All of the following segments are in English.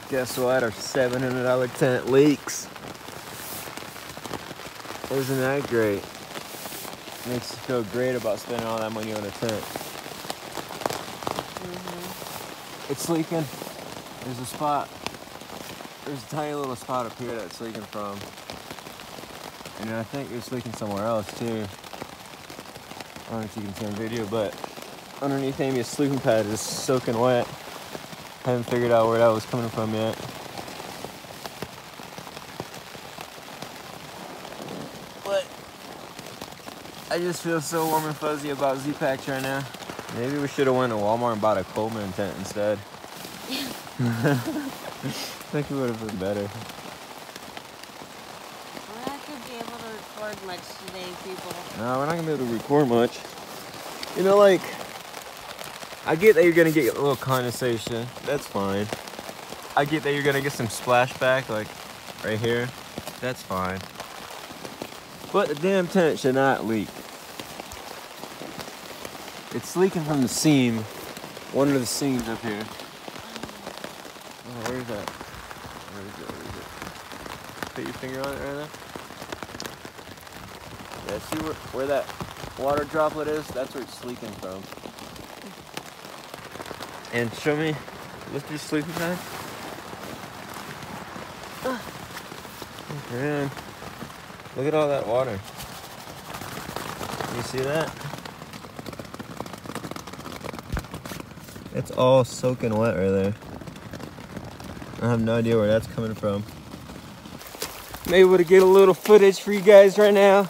Guess what? Our $700 tent leaks. Isn't that great? Makes you feel great about spending all that money on a tent. It's leaking. There's a spot. There's a tiny little spot up here that's leaking from. And I think it's leaking somewhere else too. I don't know if you can see on video, but underneath Amy's sleeping pad is soaking wet. Haven't figured out where that was coming from yet. But I just feel so warm and fuzzy about Z-Packs right now. Maybe we should have went to Walmart and bought a Coleman tent instead. I think it would have been better. We're not going to be able to record much today, people. No, we're not going to be able to record much. You know, like, I get that you're going to get a little condensation. That's fine. I get that you're going to get some splashback, like right here. That's fine. But the damn tent should not leak. It's leaking from the seam. One of the seams up here. Oh, where is that? Where is it? Where is it? Put your finger on it right there. Yeah, see where that water droplet is? That's where it's leaking from. And show me, lift your sleeping bag. Man, look at all that water. You see that? It's all soaking wet right there. I have no idea where that's coming from. Maybe able to get a little footage for you guys right now.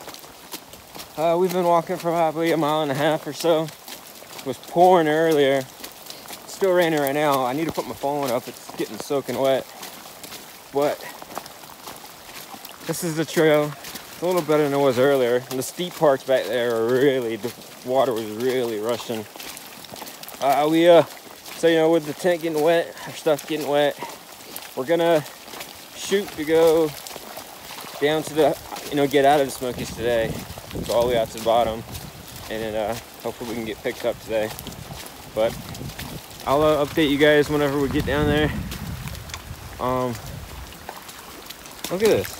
We've been walking for probably a mile and a half or so. It was pouring earlier. It's still raining right now. I need to put my phone up. It's getting soaking wet. But this is the trail. It's a little better than it was earlier. And the steep parts back there are really, the water was really rushing. So you know, with the tent getting wet, our stuff getting wet, we're gonna shoot to go down to the, you know, get out of the Smokies today. So all the way out to the bottom, and then hopefully we can get picked up today. But I'll update you guys whenever we get down there. Look at this.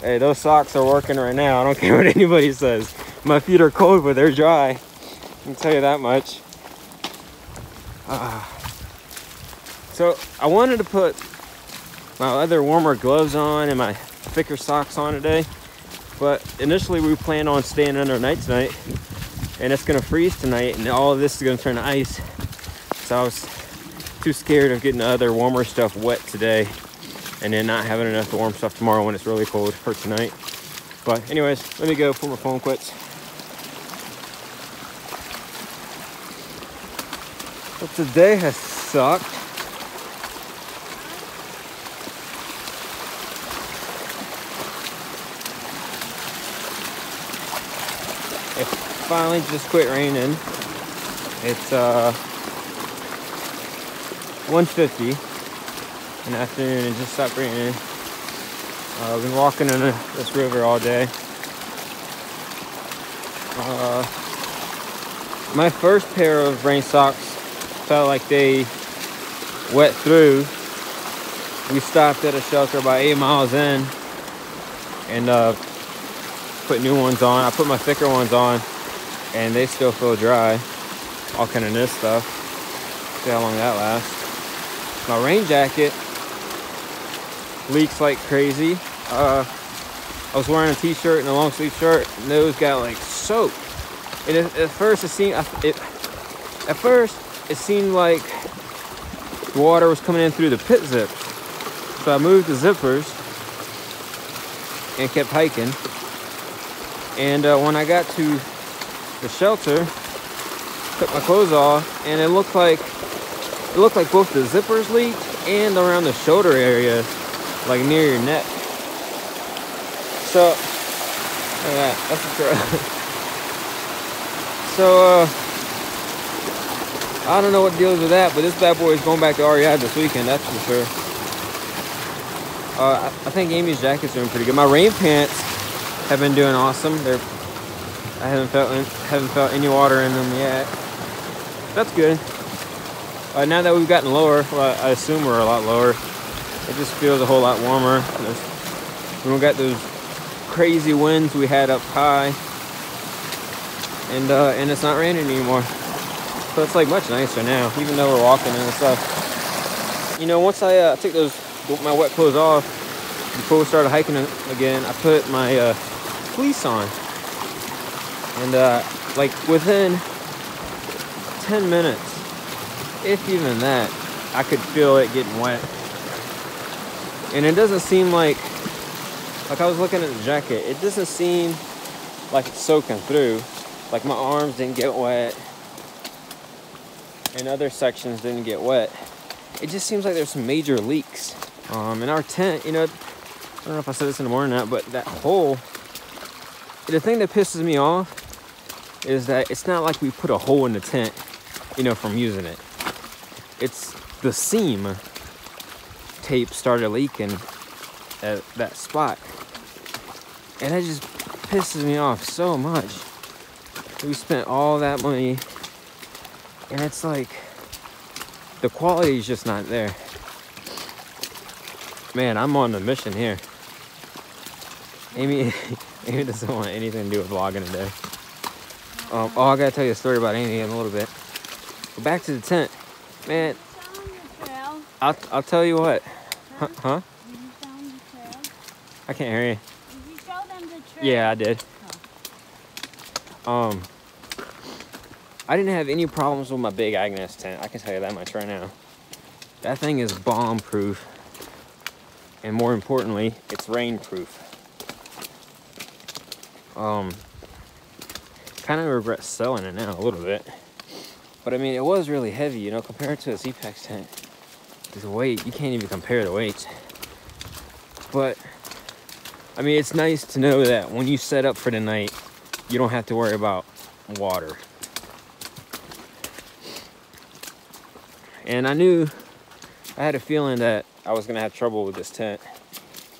Hey, those socks are working right now. I don't care what anybody says. My feet are cold, but they're dry. I can tell you that much. So I wanted to put my other warmer gloves on and my thicker socks on today, but initially we planned on staying under night tonight, and it's gonna freeze tonight, and all of this is gonna turn to ice. So I was too scared of getting the other warmer stuff wet today, and then not having enough warm stuff tomorrow when it's really cold for tonight. But anyways, let me go before my phone quits. But today has sucked. It finally just quit raining. It's 1:50 in the afternoon. It just stopped raining. I've been walking in this river all day. My first pair of rain socks felt like they wet through. We stopped at a shelter about 8 miles in and put new ones on. I put my thicker ones on and they still feel dry. All kind of this stuff. See how long that lasts. My rain jacket leaks like crazy. I was wearing a t-shirt and a long sleeve shirt and those got like soaked. And at first it seemed like the water was coming in through the pit zips. So I moved the zippers and kept hiking. And when I got to the shelter, took my clothes off, and it looked like both the zippers leaked and around the shoulder area, like near your neck. So, look at that. That's a trail. So, I don't know what deals with that, but this bad boy is going back to REI this weekend, that's for sure. I think Amy's jacket's doing pretty good. My rain pants have been doing awesome. I haven't felt any water in them yet. That's good. Now that we've gotten lower, well, I assume we're a lot lower, it just feels a whole lot warmer. We don't got those crazy winds we had up high, and it's not raining anymore. So it's like much nicer now, even though we're walking and stuff. You know, once I took my wet clothes off before we started hiking again, I put my fleece on, and like within 10 minutes, if even that, I could feel it getting wet. And it doesn't seem like I was looking at the jacket, it doesn't seem like it's soaking through. Like my arms didn't get wet and other sections didn't get wet. It just seems like there's some major leaks. In our tent, you know, I don't know if I said this in the morning or not, but that hole, the thing that pisses me off is that it's not like we put a hole in the tent, you know, from using it. It's the seam tape started leaking at that spot. And that just pisses me off so much. We spent all that money, and it's like the quality is just not there. Man, I'm on the mission here. Amy doesn't want anything to do with vlogging today. I gotta tell you a story about Amy in a little bit. But back to the tent, man. I'll tell you what. Huh? Did you show them the trail? I can't hear you. Did you show them the trail? Yeah, I did. Oh. I didn't have any problems with my big Agnes tent. I can tell you that much right now. That thing is bomb proof. And more importantly, it's rain proof. Kind of regret selling it now a little bit. But I mean, it was really heavy, you know, compared to a Z-Pax tent. The weight, you can't even compare the weights. But I mean, it's nice to know that when you set up for the night, you don't have to worry about water. And I had a feeling that I was gonna have trouble with this tent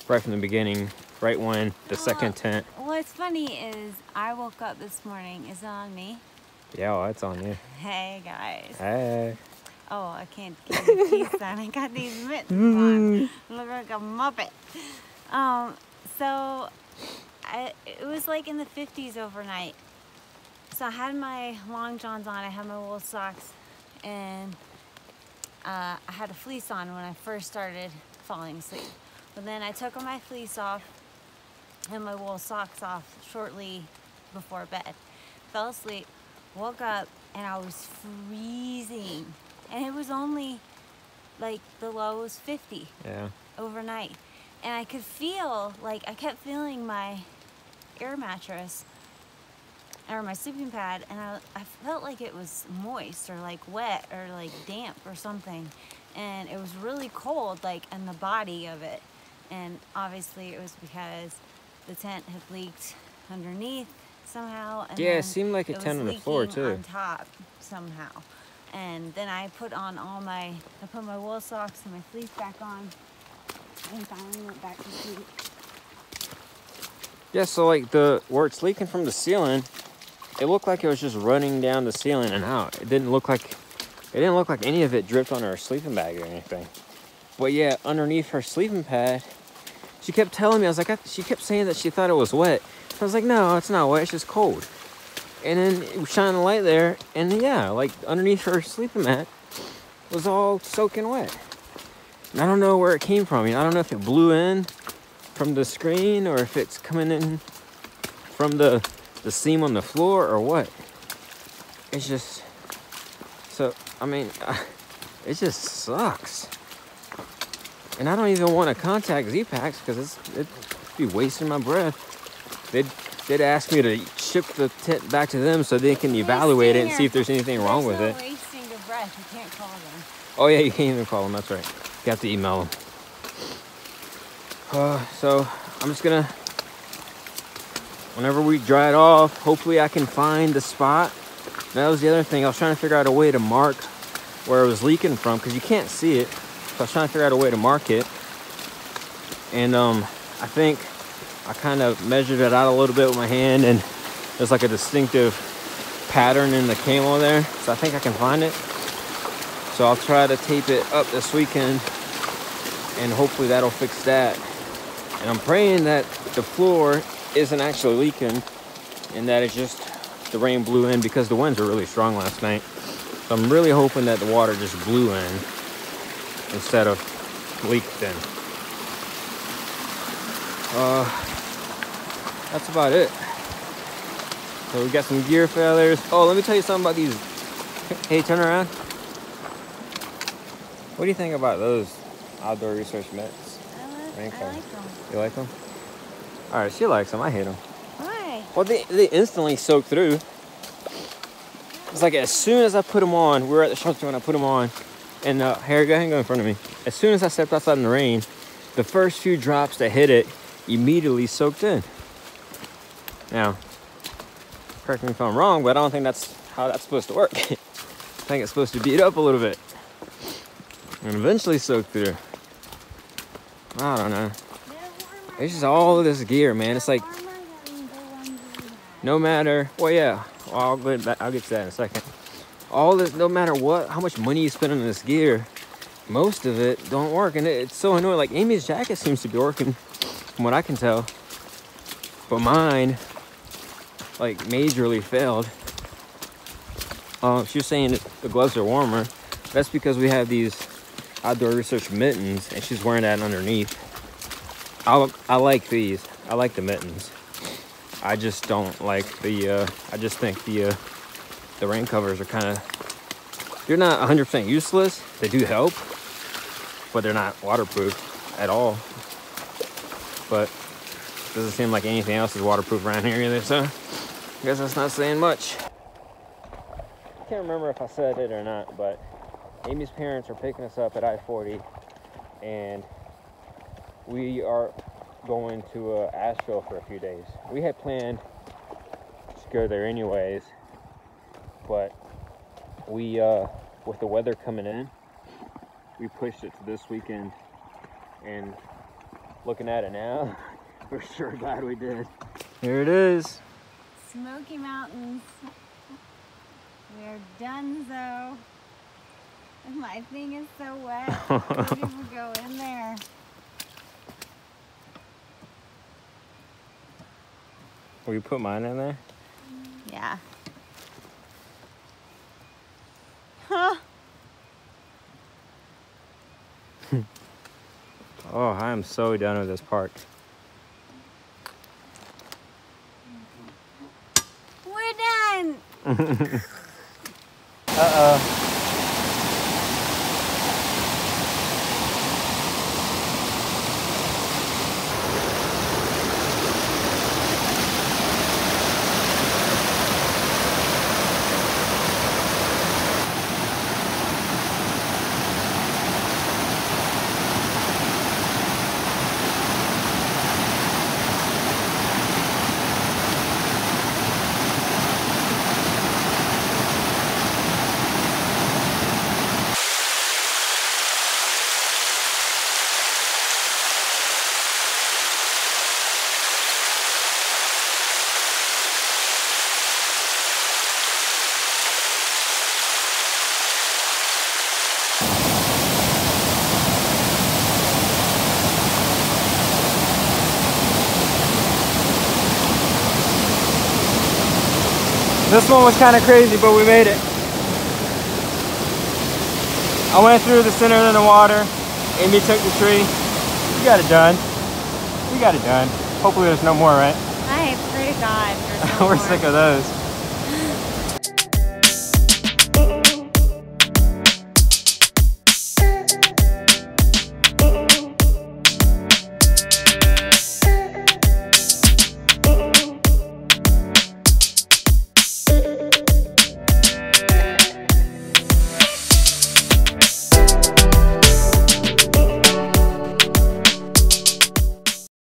right from the beginning, right when the second tent. What's funny is I woke up this morning. Is it on me? Yeah, well, it's on you. Hey guys. Hey. Oh, I can't get the teeth on. I got these mittens on. Look like a Muppet. It was like in the 50s overnight. So I had my long johns on, I had my wool socks, and I had a fleece on when I first started falling asleep. But then I took my fleece off and my wool socks off shortly before bed. Fell asleep, woke up, and I was freezing. And it was only like the low was 50 overnight. And I could feel, like, I kept feeling my air mattress or my sleeping pad, and I felt like it was moist or like wet or like damp or something. And it was really cold, like in the body of it. And obviously it was because the tent had leaked underneath somehow. And yeah, it seemed like a tent on the floor too. On top somehow. And then I put my wool socks and my fleece back on, and finally went back to sleep. Yeah, so like where it's leaking from the ceiling, it looked like it was just running down the ceiling and out. It didn't look like any of it dripped on her sleeping bag or anything. But yeah, underneath her sleeping pad, she kept telling me, she kept saying that she thought it was wet. I was like, no, it's not wet, it's just cold. And then it shined the light there, and yeah, like underneath her sleeping mat was all soaking wet. And I don't know where it came from. I don't know if it blew in from the screen or if it's coming in from the seam on the floor or what. It's just, so, I mean, it just sucks. And I don't even want to contact Z-Pax because it'd be wasting my breath. They'd ask me to ship the tent back to them so they can evaluate it and see if there's anything wrong with it. Wasting your breath. You can't call them. Oh yeah, you can't even call them. That's right. You have to email them. So I'm just gonna, whenever we dry it off, hopefully I can find the spot. That was the other thing. I was trying to figure out a way to mark where it was leaking from because you can't see it. So I was trying to figure out a way to mark it. And I think I kind of measured it out a little bit with my hand, and there's like a distinctive pattern in the camo there. So I think I can find it. So I'll try to tape it up this weekend, and hopefully that'll fix that. And I'm praying that the floor isn't actually leaking and that it's just the rain blew in, because the winds were really strong last night. So I'm really hoping that the water just blew in instead of leaked in. That's about it. So we got some gear failures. Oh, let me tell you something about these. Hey, turn around. What do you think about those outdoor research mitts? I like them. You like them? All right, she likes them. I hate them. Why? Well, they instantly soak through. It's like as soon as I put them on, we were at the shelter when I put them on, and Harry, go ahead and go in front of me. As soon as I stepped outside in the rain, the first few drops that hit it immediately soaked in. Now, correct me if I'm wrong, but I don't think that's how that's supposed to work. I think it's supposed to beat up a little bit and eventually soak through. I don't know. It's just all of this gear, man. It's like no matter, well, yeah, well, I'll get to that in a second. All this, no matter what, how much money you spend on this gear, most of it don't work, and it's so annoying. Like Amy's jacket seems to be working, from what I can tell, but mine, like, majorly failed. She was saying that the gloves are warmer. That's because we have these outdoor research mittens, and she's wearing that underneath. I like these. I like the mittens. I just don't like the. I just think the rain covers are kind of. They're not 100% useless. They do help, but they're not waterproof at all. But doesn't seem like anything else is waterproof around here either. So I guess that's not saying much. I can't remember if I said it or not, but Amy's parents are picking us up at I-40, and we are going to Asheville for a few days. We had planned to go there anyways, but we, with the weather coming in, we pushed it to this weekend, and looking at it now, we're sure glad we did. Here it is. Smoky Mountains. We're done, though. My thing is so wet. Can't even go in there. Will you put mine in there? Yeah. Huh. Oh, I am so done with this park. We're done. Uh-oh. This one was kind of crazy, but we made it. I went through the center of the water. Amy took the tree. We got it done. We got it done. Hopefully there's no more, right? I pray to God. We're sick of those.